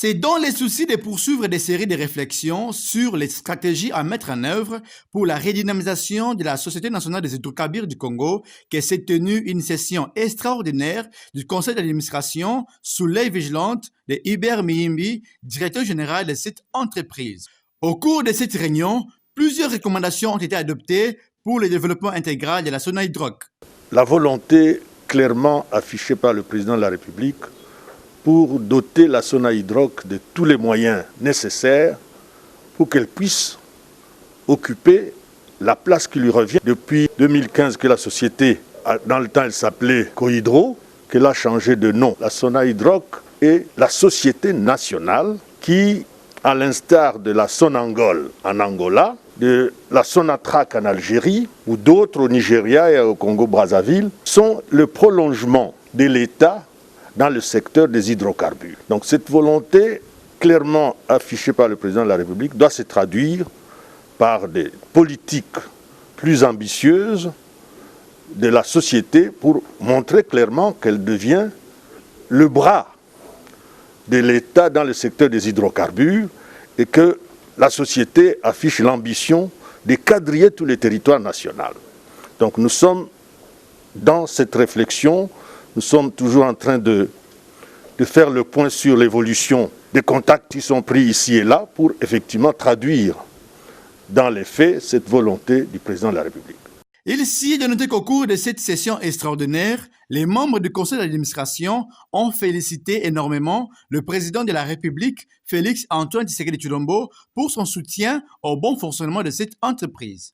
C'est dans les soucis de poursuivre des séries de réflexions sur les stratégies à mettre en œuvre pour la redynamisation de la Société nationale des hydrocarbures du Congo que s'est tenue une session extraordinaire du conseil d'administration sous l'œil vigilante de Hubert Miyimbi, directeur général de cette entreprise. Au cours de cette réunion, plusieurs recommandations ont été adoptées pour le développement intégral de la Sonaïdroc. La volonté clairement affichée par le président de la République pour doter la Sonaïdroc de tous les moyens nécessaires pour qu'elle puisse occuper la place qui lui revient. Depuis 2015 que la société, dans le temps elle s'appelait Cohydro, qu'elle a changé de nom. La Sonaïdroc est la société nationale qui, à l'instar de la Sonangol en Angola, de la Sonatrach en Algérie ou d'autres au Nigeria et au Congo-Brazzaville, sont le prolongement de l'État dans le secteur des hydrocarbures. Donc cette volonté clairement affichée par le président de la République doit se traduire par des politiques plus ambitieuses de la société pour montrer clairement qu'elle devient le bras de l'État dans le secteur des hydrocarbures et que la société affiche l'ambition de quadriller tous les territoires nationaux. Donc nous sommes dans cette réflexion. Nous sommes toujours en train de faire le point sur l'évolution des contacts qui sont pris ici et là pour effectivement traduire dans les faits cette volonté du président de la République. Il s'y est de noter qu'au cours de cette session extraordinaire, les membres du conseil d'administration ont félicité énormément le président de la République, Félix Antoine Tshisekedi Tshilombo, pour son soutien au bon fonctionnement de cette entreprise.